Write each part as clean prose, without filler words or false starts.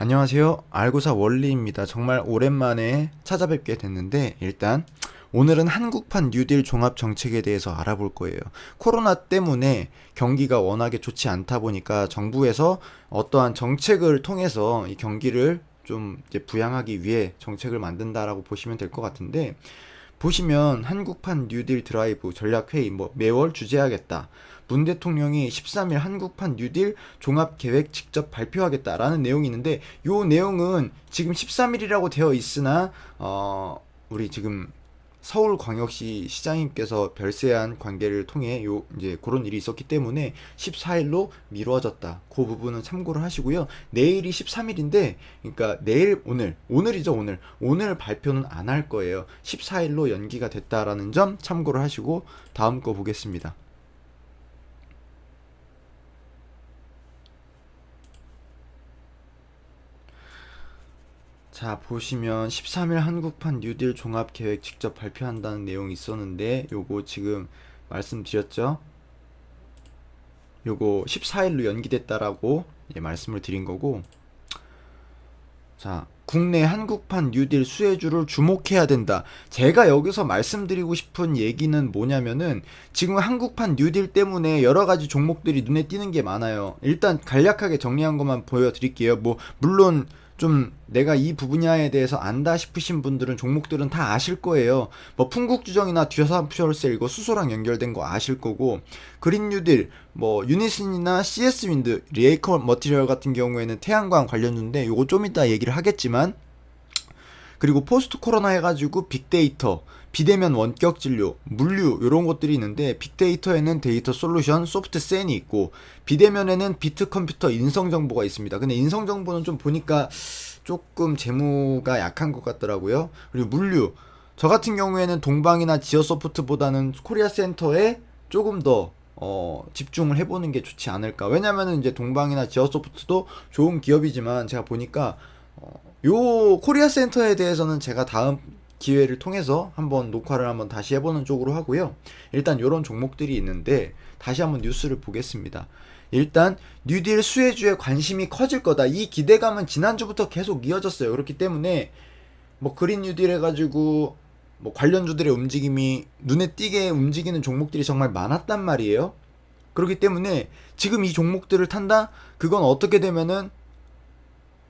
안녕하세요. 알고사 원리입니다. 정말 오랜만에 찾아뵙게 됐는데 일단 오늘은 한국판 뉴딜 종합 정책에 대해서 알아볼 거예요. 코로나 때문에 경기가 워낙에 좋지 않다 보니까 정부에서 어떠한 정책을 통해서 이 경기를 좀 이제 부양하기 위해 정책을 만든다라고 보시면 될 것 같은데, 보시면 한국판 뉴딜 드라이브 전략회의 뭐 매월 주재하겠다. 문 대통령이 13일 한국판 뉴딜 종합계획 직접 발표하겠다라는 내용이 있는데, 요 내용은 지금 13일이라고 되어 있으나 우리 지금 서울광역시 시장님께서 별세한 관계를 통해 요 이제 그런 일이 있었기 때문에 14일로 미뤄졌다. 그 부분은 참고를 하시고요. 내일이 13일인데, 그러니까 내일 오늘이죠. 오늘 발표는 안 할 거예요. 14일로 연기가 됐다라는 점 참고를 하시고 다음 거 보겠습니다. 자, 보시면 13일 한국판 뉴딜 종합계획 직접 발표한다는 내용이 있었는데, 요거 지금 말씀드렸죠. 요거 14일로 연기됐다라고 말씀을 드린 거고, 자, 국내 한국판 뉴딜 수혜주를 주목해야 된다. 제가 여기서 말씀드리고 싶은 얘기는 뭐냐면은, 지금 한국판 뉴딜 때문에 여러 가지 종목들이 눈에 띄는 게 많아요. 일단 간략하게 정리한 것만 보여드릴게요. 뭐 물론 좀 내가 이 분야에 대해서 안다 싶으신 분들은 종목들은 다 아실 거예요. 뭐 풍국주정이나 듀사퓨얼셀 이거 수소랑 연결된 거 아실 거고, 그린 뉴딜, 뭐 유니슨이나 CS 윈드, 리에이커 머티리얼 같은 경우에는 태양광 관련주인데 요거 좀 이따 얘기를 하겠지만, 그리고 포스트 코로나 해가지고 빅데이터, 비대면 원격 진료, 물류 이런 것들이 있는데, 빅데이터에는 데이터 솔루션, 소프트 센이 있고, 비대면에는 비트 컴퓨터 인성 정보가 있습니다. 근데 인성 정보는 좀 보니까 조금 재무가 약한 것 같더라고요. 그리고 물류, 저 같은 경우에는 동방이나 지어소프트보다는 코리아 센터에 조금 더 집중을 해보는 게 좋지 않을까. 왜냐면은 이제 동방이나 지어소프트도 좋은 기업이지만, 제가 보니까 요 코리아 센터에 대해서는 제가 다음 기회를 통해서 한번 녹화를 한번 다시 해보는 쪽으로 하고요. 일단 요런 종목들이 있는데, 다시 한번 뉴스를 보겠습니다. 일단 뉴딜 수혜주에 관심이 커질 거다. 이 기대감은 지난주부터 계속 이어졌어요. 그렇기 때문에 뭐 그린 뉴딜 해가지고 뭐 관련주들의 움직임이 눈에 띄게 움직이는 종목들이 정말 많았단 말이에요. 그렇기 때문에 지금 이 종목들을 탄다? 그건 어떻게 되면은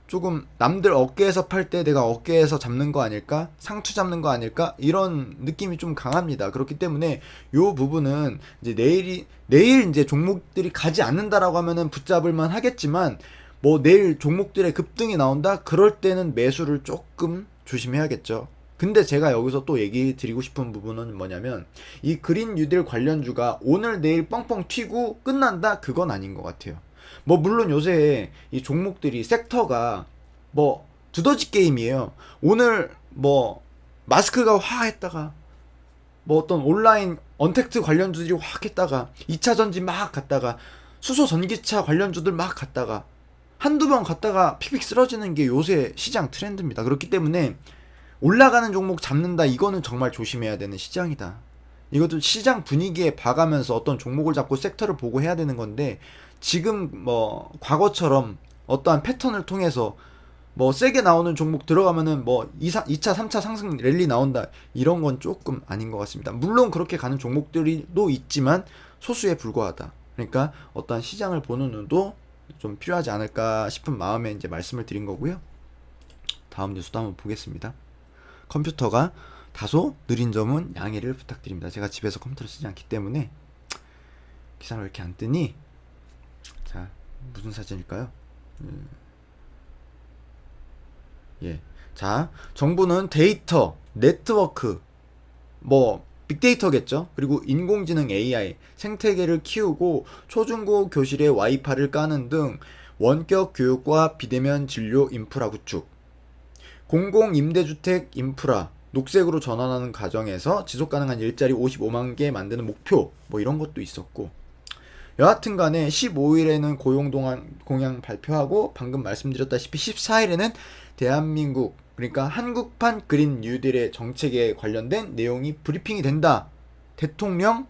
조금 남들 어깨에서 팔 때 내가 어깨에서 잡는 거 아닐까? 상투 잡는 거 아닐까? 이런 느낌이 좀 강합니다. 그렇기 때문에 요 부분은 이제 내일 이제 종목들이 가지 않는다라고 하면은 붙잡을만 하겠지만, 뭐 내일 종목들의 급등이 나온다? 그럴 때는 매수를 조금 조심해야겠죠. 근데 제가 여기서 또 얘기 드리고 싶은 부분은 뭐냐면, 이 그린 뉴딜 관련주가 오늘 내일 뻥뻥 튀고 끝난다? 그건 아닌 것 같아요. 뭐 물론 요새 이 종목들이 섹터가 뭐 두더지 게임이에요. 오늘 뭐 마스크가 확 했다가, 뭐 어떤 온라인 언택트 관련주들이 확 했다가, 2차 전지 막 갔다가, 수소 전기차 관련주들 막 갔다가, 한두 번 갔다가 픽픽 쓰러지는 게 요새 시장 트렌드입니다. 그렇기 때문에 올라가는 종목 잡는다, 이거는 정말 조심해야 되는 시장이다. 이것도 시장 분위기에 봐가면서 어떤 종목을 잡고 섹터를 보고 해야 되는 건데, 지금 뭐 과거처럼 어떠한 패턴을 통해서 뭐 세게 나오는 종목 들어가면은 뭐 2차 3차 상승 랠리 나온다, 이런 건 조금 아닌 것 같습니다. 물론 그렇게 가는 종목들도 있지만 소수에 불과하다. 그러니까 어떠한 시장을 보는 눈도 좀 필요하지 않을까 싶은 마음에 이제 말씀을 드린 거고요. 다음 뉴스도 한번 보겠습니다. 컴퓨터가 다소 느린 점은 양해를 부탁드립니다. 제가 집에서 컴퓨터를 쓰지 않기 때문에. 기사를 왜 이렇게 안 뜨니? 자, 무슨 사진일까요? 예. 자, 정부는 데이터, 네트워크, 뭐 빅데이터겠죠. 그리고 인공지능 AI, 생태계를 키우고 초중고 교실에 와이파이를 까는 등 원격 교육과 비대면 진료 인프라 구축, 공공임대주택 인프라 녹색으로 전환하는 과정에서 지속가능한 일자리 55만 개 만드는 목표, 뭐 이런 것도 있었고, 여하튼 간에 15일에는 공약 발표하고, 방금 말씀드렸다시피 14일에는 대한민국, 그러니까 한국판 그린 뉴딜의 정책에 관련된 내용이 브리핑이 된다. 대통령께서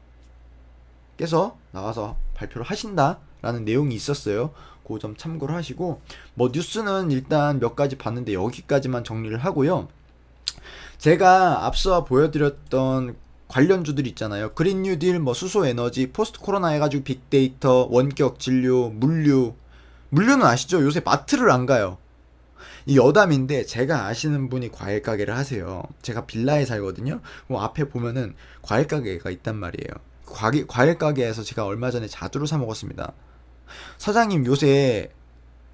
나와서 발표를 하신다라는 내용이 있었어요. 그 점 참고를 하시고, 뭐 뉴스는 일단 몇 가지 봤는데 여기까지만 정리를 하고요. 제가 앞서 보여드렸던 관련주들 있잖아요. 그린 뉴딜, 뭐 수소 에너지, 포스트 코로나 해가지고 빅데이터, 원격 진료, 물류는 아시죠? 요새 마트를 안 가요. 이 여담인데, 제가 아시는 분이 과일 가게를 하세요. 제가 빌라에 살거든요. 앞에 보면은 과일 가게가 있단 말이에요. 과일 가게에서 제가 얼마 전에 자두를 사 먹었습니다. 사장님, 요새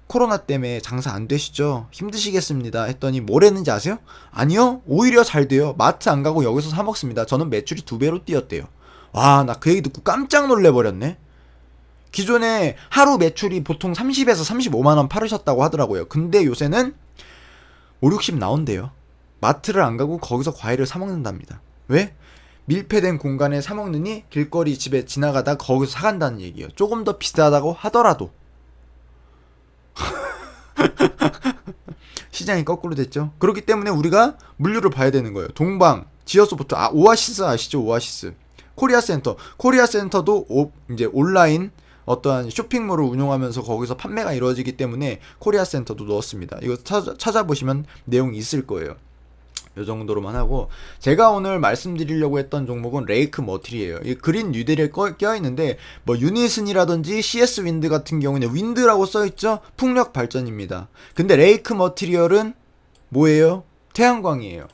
코로나 때문에 장사 안 되시죠? 힘드시겠습니다. 했더니 뭘 했는지 아세요? 아니요, 오히려 잘 돼요. 마트 안 가고 여기서 사 먹습니다. 저는 매출이 2배로 뛰었대요. 와, 나 그 얘기 듣고 깜짝 놀래버렸네. 기존에 하루 매출이 보통 30에서 35만원 팔으셨다고 하더라고요. 근데 요새는 5, 60 나온대요. 마트를 안 가고 거기서 과일을 사 먹는답니다. 왜? 밀폐된 공간에 사 먹느니 길거리 집에 지나가다 거기서 사간다는 얘기예요. 조금 더 비싸다고 하더라도. 시장이 거꾸로 됐죠. 그렇기 때문에 우리가 물류를 봐야 되는 거예요. 동방, 지어서부터, 오아시스 아시죠? 오아시스. 코리아센터도 이제 온라인 어떠한 쇼핑몰을 운영하면서 거기서 판매가 이루어지기 때문에 코리아센터도 넣었습니다. 이거 찾아보시면 내용이 있을 거예요. 이 정도로만 하고, 제가 오늘 말씀드리려고 했던 종목은 레이크 머티리예요. 이 그린 뉴딜에 껴있는데, 뭐 유니슨이라든지 CS 윈드 같은 경우는 윈드라고 써있죠? 풍력 발전입니다. 근데 레이크 머티리얼은 뭐예요? 태양광이에요.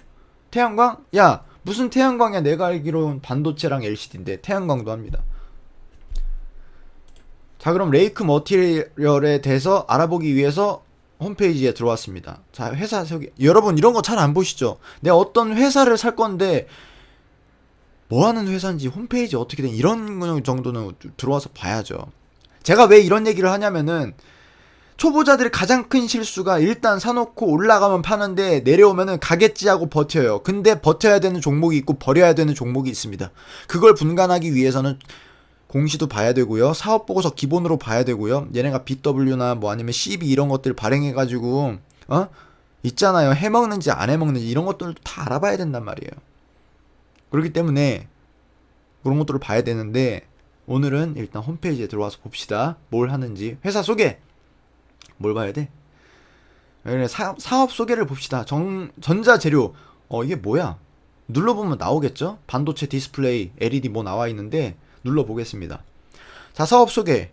태양광? 야, 무슨 태양광이야? 내가 알기로는 반도체랑 LCD인데 태양광도 합니다. 자, 그럼 레이크 머티리얼에 대해서 알아보기 위해서 홈페이지에 들어왔습니다. 자, 회사 소개. 여러분, 이런 거 잘 안 보시죠? 내가 어떤 회사를 살 건데 뭐 하는 회사인지 홈페이지 어떻게 된 이런 정도는 들어와서 봐야죠. 제가 왜 이런 얘기를 하냐면은, 초보자들의 가장 큰 실수가 일단 사놓고 올라가면 파는데 내려오면은 가겠지 하고 버텨요. 근데 버텨야 되는 종목이 있고 버려야 되는 종목이 있습니다. 그걸 분간하기 위해서는 공시도 봐야 되고요. 사업 보고서 기본으로 봐야 되고요. 얘네가 BW나 뭐 아니면 CB 이런 것들 발행해가지고 있잖아요. 해먹는지 안 해먹는지 이런 것들도 다 알아봐야 된단 말이에요. 그렇기 때문에 그런 것들을 봐야 되는데, 오늘은 일단 홈페이지에 들어와서 봅시다. 뭘 하는지. 회사 소개. 뭘 봐야 돼? 사업 소개를 봅시다. 전자재료. 이게 뭐야? 눌러보면 나오겠죠? 반도체 디스플레이, LED 뭐 나와 있는데 눌러보겠습니다. 자, 사업 소개.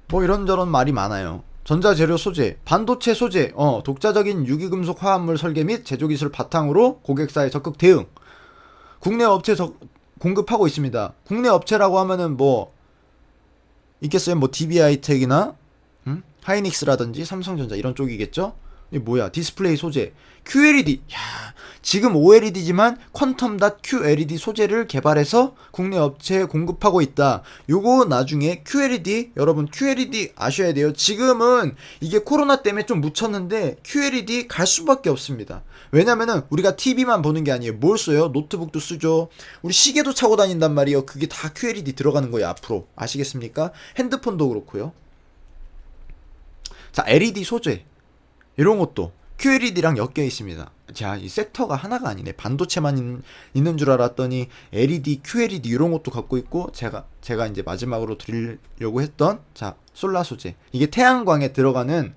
뭐 이런저런 말이 많아요. 전자재료 소재, 반도체 소재, 독자적인 유기금속 화합물 설계 및 제조기술 바탕으로 고객사의 적극 대응. 국내 업체 공급하고 있습니다. 국내 업체라고 하면은 뭐 있겠어요? 뭐 DB하이텍이나 하이닉스라든지 삼성전자 이런 쪽이겠죠? 이게 뭐야? 디스플레이 소재, QLED. 야, 지금 OLED지만 퀀텀 QLED 소재를 개발해서 국내 업체에 공급하고 있다. 요거 나중에 QLED, 여러분 QLED 아셔야 돼요. 지금은 이게 코로나 때문에 좀 묻혔는데 QLED 갈 수밖에 없습니다. 왜냐면은 우리가 TV만 보는 게 아니에요. 뭘 써요? 노트북도 쓰죠. 우리 시계도 차고 다닌단 말이에요. 그게 다 QLED 들어가는 거예요, 앞으로. 아시겠습니까? 핸드폰도 그렇고요. 자, LED 소재 이런 것도 QLED랑 엮여 있습니다. 자, 이 섹터가 하나가 아니네. 반도체만 있는 줄 알았더니 LED, QLED 이런 것도 갖고 있고, 제가 이제 마지막으로 드리려고 했던, 자, 솔라 소재. 이게 태양광에 들어가는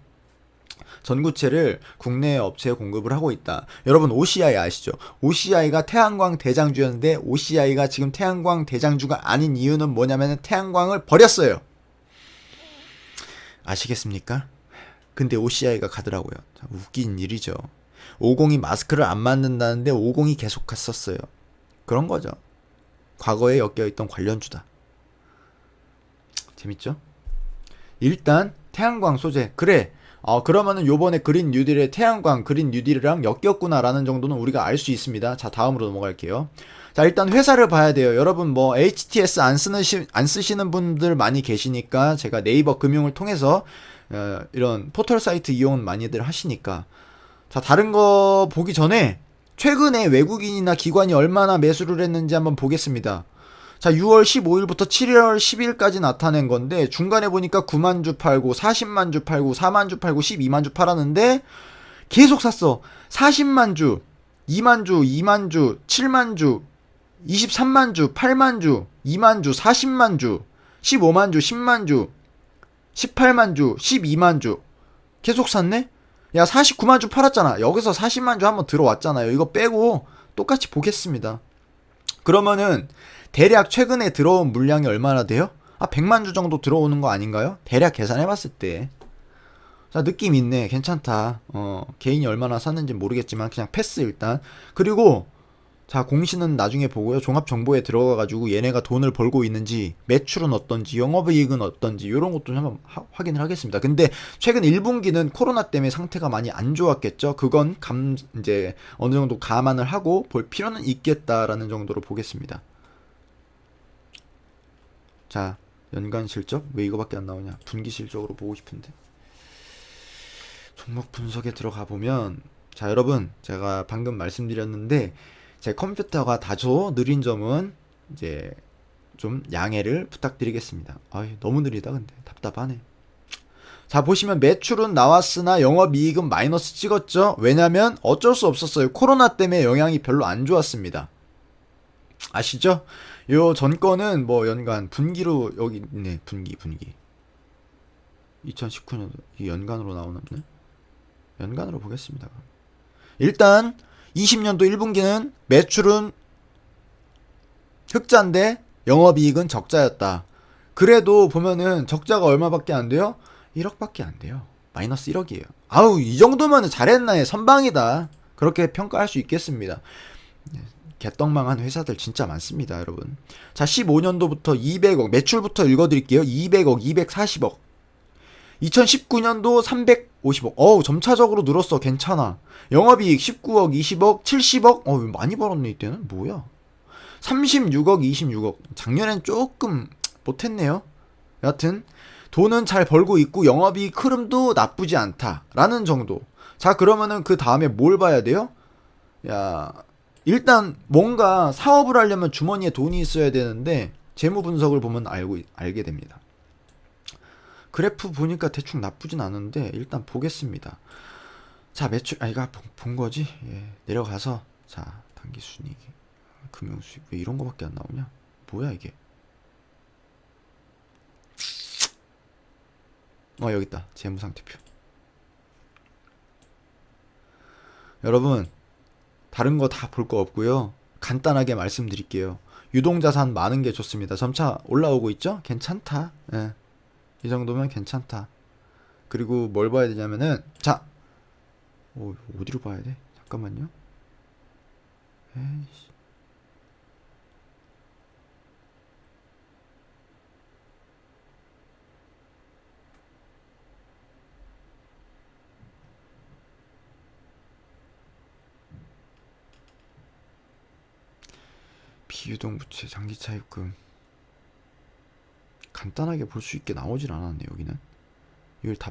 전구체를 국내 업체에 공급을 하고 있다. 여러분, OCI 아시죠? OCI가 태양광 대장주였는데 OCI가 지금 태양광 대장주가 아닌 이유는 뭐냐면 태양광을 버렸어요. 아시겠습니까? 근데 OCI가 가더라고요. 웃긴 일이죠. 50이 마스크를 안 만든다는데 50이 계속 갔었어요. 그런 거죠. 과거에 엮여있던 관련주다. 재밌죠? 일단 태양광 소재. 그래, 그러면은 요번에 그린 뉴딜의 태양광 그린 뉴딜이랑 엮였구나라는 정도는 우리가 알 수 있습니다. 자, 다음으로 넘어갈게요. 자, 일단 회사를 봐야 돼요. 여러분 뭐 HTS 안 쓰시는 분들 많이 계시니까 제가 네이버 금융을 통해서 이런 포털 사이트 이용은 많이들 하시니까, 자, 다른 거 보기 전에 최근에 외국인이나 기관이 얼마나 매수를 했는지 한번 보겠습니다. 자, 6월 15일부터 7월 10일까지 나타낸 건데, 중간에 보니까 9만 주 팔고 40만 주 팔고 4만 주 팔고 12만 주 팔았는데 계속 샀어. 40만 주, 2만 주, 2만 주, 7만 주, 23만 주, 8만 주, 2만 주, 40만 주, 15만 주, 10만 주, 18만 주, 12만 주 계속 샀네? 야, 49만 주 팔았잖아. 여기서 40만 주 한번 들어왔잖아요. 이거 빼고 똑같이 보겠습니다. 그러면은 대략 최근에 들어온 물량이 얼마나 돼요? 100만 주 정도 들어오는 거 아닌가요? 대략 계산해봤을 때. 자, 느낌 있네. 괜찮다. 개인이 얼마나 샀는지 모르겠지만 그냥 패스 일단. 그리고 자, 공시는 나중에 보고요. 종합정보에 들어가가지고 얘네가 돈을 벌고 있는지, 매출은 어떤지, 영업이익은 어떤지, 이런 것도 한번 확인을 하겠습니다. 근데 최근 1분기는 코로나 때문에 상태가 많이 안 좋았겠죠? 그건 이제 어느 정도 감안을 하고 볼 필요는 있겠다라는 정도로 보겠습니다. 자, 연간 실적? 왜 이거밖에 안 나오냐? 분기 실적으로 보고 싶은데. 종목 분석에 들어가 보면, 자, 여러분, 제가 방금 말씀드렸는데, 제 컴퓨터가 다소 느린 점은 이제 좀 양해를 부탁드리겠습니다. 너무 느리다. 근데 답답하네. 자, 보시면 매출은 나왔으나 영업이익은 마이너스 찍었죠. 왜냐면 어쩔 수 없었어요. 코로나 때문에 영향이 별로 안 좋았습니다. 아시죠? 요 전거는 뭐 연간 분기로 여기 있네. 분기 2019년도 이 연간으로 나오는데 연간으로 보겠습니다. 일단 20년도 1분기는 매출은 흑자인데 영업이익은 적자였다. 그래도 보면은 적자가 얼마밖에 안 돼요? 1억밖에 안 돼요. 마이너스 1억이에요. 아우, 이 정도면 잘했나의 선방이다. 그렇게 평가할 수 있겠습니다. 개떡망한 회사들 진짜 많습니다, 여러분. 자, 15년도부터 200억, 매출부터 읽어드릴게요. 200억, 240억. 2019년도 350억. 점차적으로 늘었어. 괜찮아. 영업이익 19억, 20억, 70억. 많이 벌었네, 이때는. 뭐야? 36억, 26억. 작년엔 조금 못했네요. 여하튼 돈은 잘 벌고 있고 영업이익 흐름도 나쁘지 않다라는 정도. 자, 그러면은 그 다음에 뭘 봐야 돼요? 야, 일단 뭔가 사업을 하려면 주머니에 돈이 있어야 되는데 재무 분석을 보면 알게 됩니다. 그래프 보니까 대충 나쁘진 않은데 일단 보겠습니다. 자, 매출 이거 본 거지? 예, 내려가서 자, 단기 순이익, 금융 수익 왜 이런 거밖에 안 나오냐? 뭐야 이게? 여기 있다. 재무 상태표. 여러분, 다른 거 다 볼 거 없고요. 간단하게 말씀드릴게요. 유동자산 많은 게 좋습니다. 점차 올라오고 있죠? 괜찮다. 예. 이 정도면 괜찮다. 그리고 뭘 봐야 되냐면은 자, 어디로 봐야 돼? 잠깐만요. 에이씨. 비유동 부채, 장기 차입금. 간단하게 볼 수 있게 나오질 않았네. 여기는 이걸 다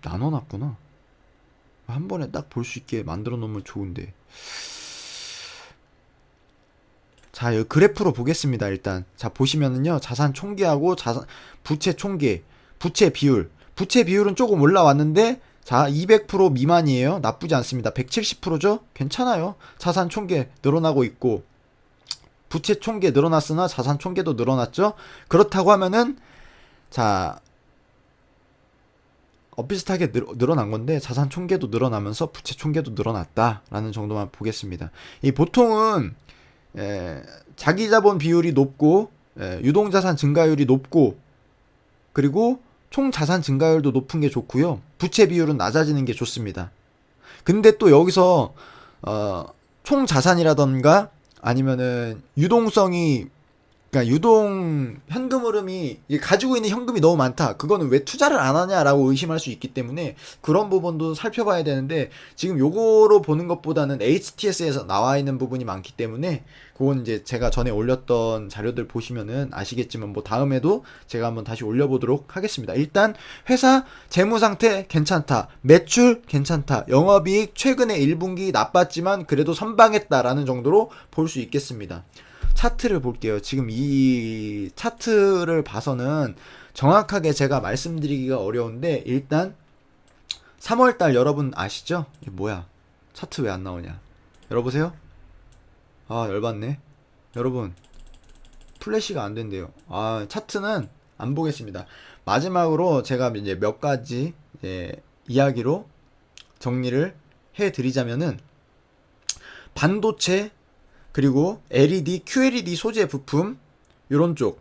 나눠놨구나. 한 번에 딱 볼 수 있게 만들어 놓으면 좋은데. 자, 여기 그래프로 보겠습니다. 일단 자, 보시면은요, 자산 총계하고 부채 총계, 부채 비율은 조금 올라왔는데, 자, 200% 미만이에요. 나쁘지 않습니다. 170%죠? 괜찮아요. 자산 총계 늘어나고 있고 부채 총계 늘어났으나 자산 총계도 늘어났죠. 그렇다고 하면은 자, 비슷하게 늘어난 건데 자산 총계도 늘어나면서 부채 총계도 늘어났다라는 정도만 보겠습니다. 이 보통은 자기 자본 비율이 높고 유동자산 증가율이 높고 그리고 총 자산 증가율도 높은 게 좋고요. 부채 비율은 낮아지는 게 좋습니다. 근데 또 여기서 총 자산이라던가 아니면은 유동성이, 그러니까 유동 현금 흐름이 가지고 있는 현금이 너무 많다. 그거는 왜 투자를 안 하냐라고 의심할 수 있기 때문에 그런 부분도 살펴봐야 되는데, 지금 요거로 보는 것보다는 HTS에서 나와 있는 부분이 많기 때문에 그건 이제 제가 전에 올렸던 자료들 보시면은 아시겠지만 뭐 다음에도 제가 한번 다시 올려보도록 하겠습니다. 일단 회사 재무 상태 괜찮다, 매출 괜찮다, 영업이익 최근에 1분기 나빴지만 그래도 선방했다라는 정도로 볼 수 있겠습니다. 차트를 볼게요. 지금 이 차트를 봐서는 정확하게 제가 말씀드리기가 어려운데, 일단 3월달 여러분 아시죠? 이게 뭐야? 차트 왜 안 나오냐? 열어보세요. 열받네. 여러분, 플래시가 안 된대요. 차트는 안 보겠습니다. 마지막으로 제가 이제 몇 가지 이야기로 정리를 해드리자면은 반도체 그리고 LED, QLED 소재 부품 요런 쪽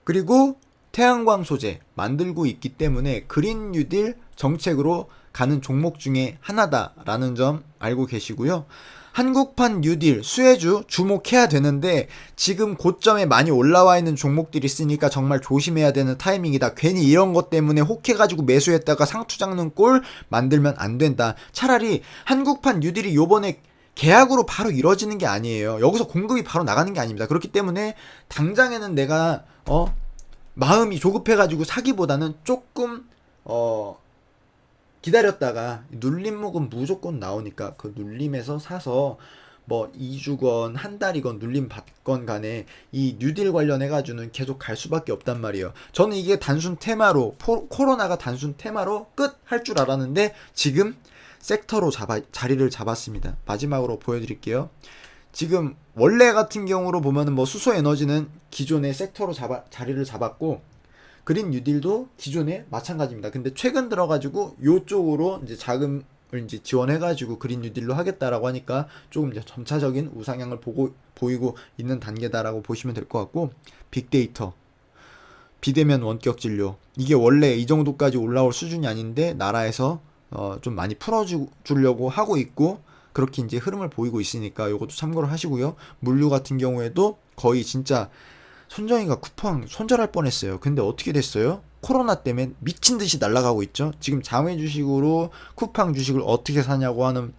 그리고 태양광 소재 만들고 있기 때문에 그린 뉴딜 정책으로 가는 종목 중에 하나다라는 점 알고 계시고요. 한국판 뉴딜 수혜주 주목해야 되는데 지금 고점에 많이 올라와 있는 종목들이 있으니까 정말 조심해야 되는 타이밍이다. 괜히 이런 것 때문에 혹해가지고 매수했다가 상투 잡는 꼴 만들면 안 된다. 차라리 한국판 뉴딜이 요번에 계약으로 바로 이루어지는 게 아니에요. 여기서 공급이 바로 나가는 게 아닙니다. 그렇기 때문에 당장에는 내가 마음이 조급해가지고 사기보다는 조금 기다렸다가 눌림목은 무조건 나오니까 그 눌림에서 사서 뭐 2주건 한 달이건 눌림 받건 간에 이 뉴딜 관련해가지고는 계속 갈 수밖에 없단 말이에요. 저는 이게 단순 테마로 코로나가 단순 테마로 끝 할 줄 알았는데 지금 섹터로 자리를 잡았습니다. 마지막으로 보여드릴게요. 지금 원래 같은 경우로 보면은 뭐 수소 에너지는 기존의 섹터로 자리를 잡았고 그린 뉴딜도 기존에 마찬가지입니다. 근데 최근 들어가지고 요쪽으로 이제 자금을 이제 지원해가지고 그린 뉴딜로 하겠다라고 하니까 조금 이제 점차적인 우상향을 보이고 있는 단계다라고 보시면 될 것 같고 빅데이터, 비대면 원격 진료 이게 원래 이 정도까지 올라올 수준이 아닌데 나라에서 좀 많이 풀어주려고 하고 있고 그렇게 이제 흐름을 보이고 있으니까 이것도 참고를 하시고요. 물류 같은 경우에도 거의 진짜 손정이가 쿠팡 손절할 뻔했어요. 근데 어떻게 됐어요? 코로나 때문에 미친 듯이 날아가고 있죠. 지금 장외 주식으로 쿠팡 주식을 어떻게 사냐고 하는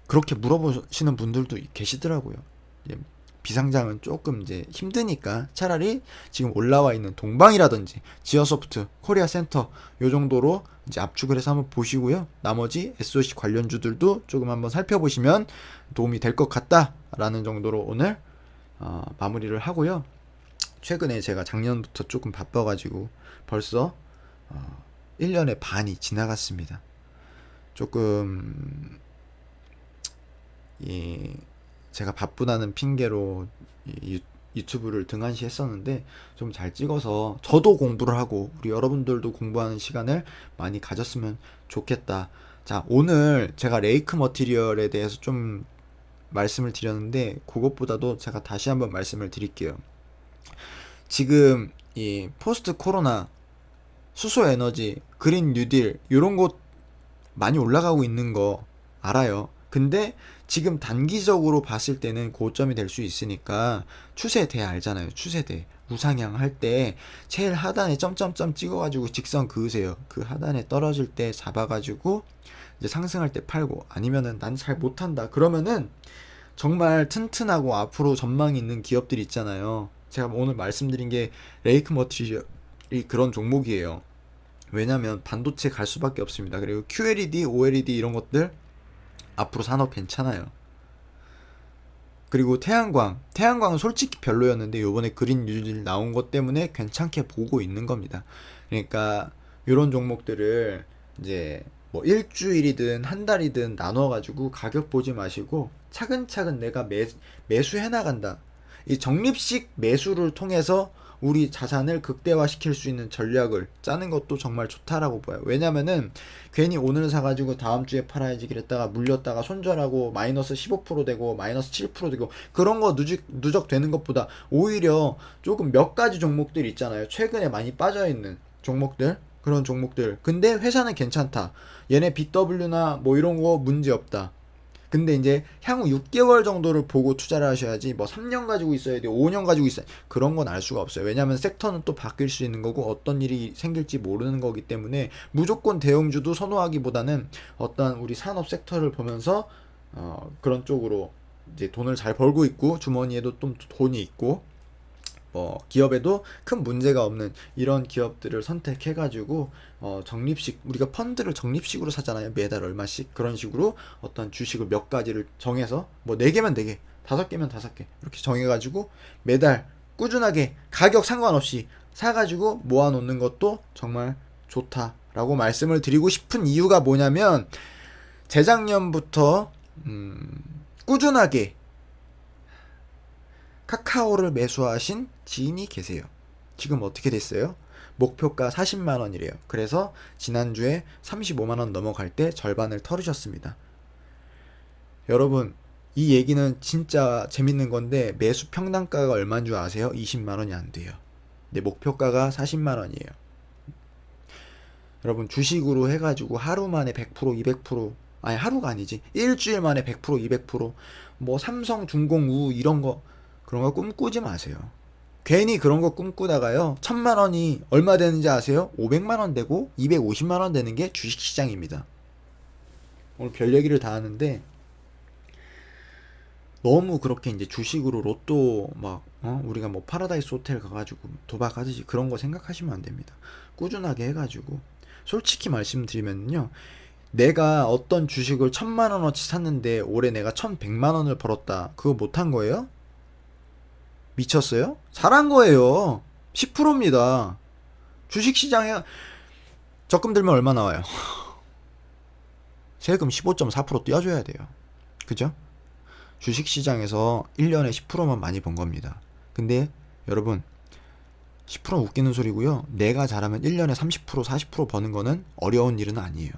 그렇게 물어보시는 분들도 계시더라고요. 비상장은 조금 이제 힘드니까 차라리 지금 올라와 있는 동방이라든지 지어소프트, 코리아센터 요 정도로 이제 압축을 해서 한번 보시고요. 나머지 SOC 관련주들도 조금 한번 살펴보시면 도움이 될 것 같다라는 정도로 오늘 마무리를 하고요. 최근에 제가 작년부터 조금 바빠가지고 벌써 1년의 반이 지나갔습니다. 조금 제가 바쁘다는 핑계로 유튜브를 등한시 했었는데 좀 잘 찍어서 저도 공부를 하고 우리 여러분들도 공부하는 시간을 많이 가졌으면 좋겠다. 자, 오늘 제가 레이크 머티리얼에 대해서 좀 말씀을 드렸는데 그것보다도 제가 다시 한번 말씀을 드릴게요. 지금 이 포스트 코로나 수소 에너지 그린 뉴딜 이런 것 많이 올라가고 있는 거 알아요. 근데 지금 단기적으로 봤을 때는 고점이 될 수 있으니까 추세대 알잖아요. 추세대 우상향 할 때 제일 하단에 점점점 찍어가지고 직선 그으세요. 그 하단에 떨어질 때 잡아가지고 이제 상승할 때 팔고 아니면은 난 잘 못한다 그러면은 정말 튼튼하고 앞으로 전망이 있는 기업들이 있잖아요. 제가 오늘 말씀드린 게 레이크 머티리얼이 그런 종목이에요. 왜냐면 반도체 갈 수밖에 없습니다. 그리고 QLED, OLED 이런 것들 앞으로 산업 괜찮아요. 그리고 태양광은 솔직히 별로였는데 요번에 그린 뉴딜 나온 것 때문에 괜찮게 보고 있는 겁니다. 그러니까 이런 종목들을 이제 뭐 일주일이든 한 달이든 나눠가지고 가격 보지 마시고 차근차근 내가 매수해 나간다. 이 적립식 매수를 통해서 우리 자산을 극대화시킬 수 있는 전략을 짜는 것도 정말 좋다라고 봐요. 왜냐면은 괜히 오늘 사가지고 다음 주에 팔아야지 그랬다가 물렸다가 손절하고 마이너스 15% 되고 마이너스 7% 되고 그런 거 누적 되는 것보다 오히려 조금 몇 가지 종목들 있잖아요. 최근에 많이 빠져있는 종목들 그런 종목들 근데 회사는 괜찮다. 얘네 BW나 뭐 이런 거 문제 없다. 근데 이제 향후 6개월 정도를 보고 투자를 하셔야지 뭐 3년 가지고 있어야 돼 5년 가지고 있어야 그런 건 알 수가 없어요. 왜냐하면 섹터는 또 바뀔 수 있는 거고 어떤 일이 생길지 모르는 거기 때문에 무조건 대형주도 선호하기보다는 어떤 우리 산업 섹터를 보면서 그런 쪽으로 이제 돈을 잘 벌고 있고 주머니에도 좀 돈이 있고 기업에도 큰 문제가 없는 이런 기업들을 선택해가지고 적립식 우리가 펀드를 적립식으로 사잖아요. 매달 얼마씩 그런 식으로 어떤 주식을 몇 가지를 정해서 뭐 4개면 4개 5개면 5개 이렇게 정해가지고 매달 꾸준하게 가격 상관없이 사가지고 모아놓는 것도 정말 좋다라고 말씀을 드리고 싶은 이유가 뭐냐면 재작년부터 꾸준하게 카카오를 매수하신 지인이 계세요. 지금 어떻게 됐어요? 목표가 40만 원이래요. 그래서 지난주에 35만 원 넘어갈 때 절반을 털으셨습니다. 여러분, 이 얘기는 진짜 재밌는 건데 매수 평단가가 얼마인 줄 아세요? 20만 원이 안 돼요. 근데 목표가가 40만 원이에요. 여러분, 주식으로 해가지고 하루 만에 100%, 200%, 아니 하루가 아니지, 일주일 만에 100%, 200%뭐 삼성, 중공, 우 이런 거, 그런 거 꿈꾸지 마세요. 괜히 그런 거 꿈꾸다가요, 1000만 원이 얼마 되는지 아세요? 500만 원 되고 250만 원 되는 게 주식시장입니다. 오늘 별 얘기를 다 하는데 너무 그렇게 이제 주식으로 로또 막 우리가 뭐 파라다이스 호텔 가가지고 도박하듯이 그런 거 생각하시면 안 됩니다. 꾸준하게 해가지고, 솔직히 말씀드리면요, 내가 어떤 주식을 1000만 원어치 샀는데 올해 내가 1100만 원을 벌었다, 그거 못한 거예요? 미쳤어요? 잘한 거예요. 10%입니다. 주식시장에 적금 들면 얼마 나와요? 세금 15.4% 떼어줘야 돼요. 그죠? 주식시장에서 1년에 10%만 많이 번 겁니다. 근데 여러분, 10% 웃기는 소리고요. 내가 잘하면 1년에 30%, 40% 버는 거는 어려운 일은 아니에요.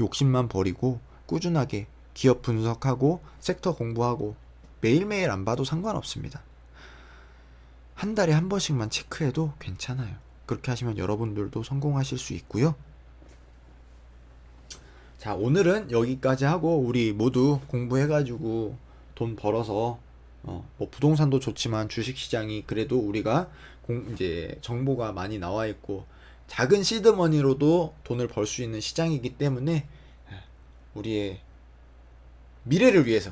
욕심만 버리고 꾸준하게 기업 분석하고 섹터 공부하고 매일매일 안 봐도 상관없습니다. 한 달에 한 번씩만 체크해도 괜찮아요. 그렇게 하시면 여러분들도 성공하실 수 있고요. 자, 오늘은 여기까지 하고 우리 모두 공부해가지고 돈 벌어서 뭐 부동산도 좋지만 주식시장이 그래도 우리가 이제 정보가 많이 나와 있고 작은 시드머니로도 돈을 벌 수 있는 시장이기 때문에 우리의 미래를 위해서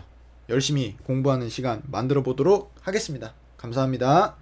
열심히 공부하는 시간 만들어 보도록 하겠습니다. 감사합니다.